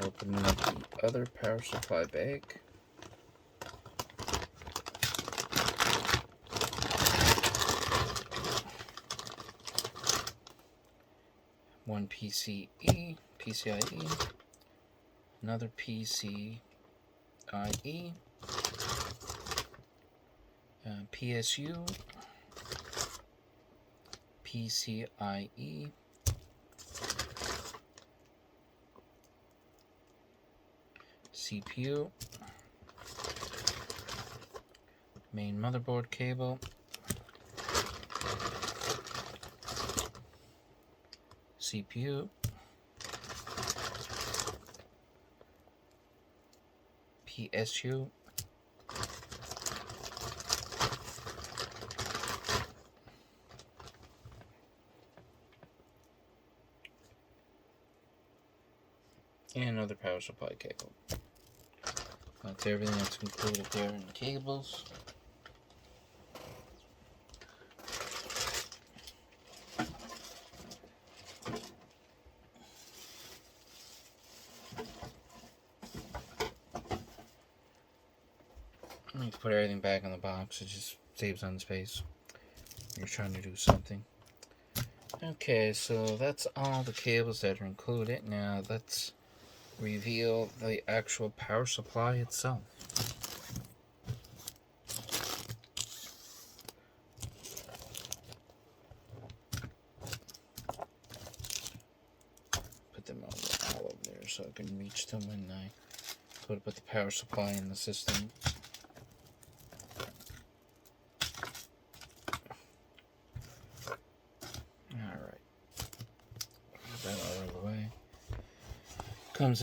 Opening up the other power supply bag. One PCIe, another PCIe, PSU, PCIe, CPU, main motherboard cable, CPU, PSU, and another power supply cable. That's everything that's included there in the cables. You can put everything back in the box. It just saves on space when you're trying to do something. Okay, so that's all the cables that are included. Now let's reveal the actual power supply itself. Put them all over there so I can reach them when I put the power supply in the system.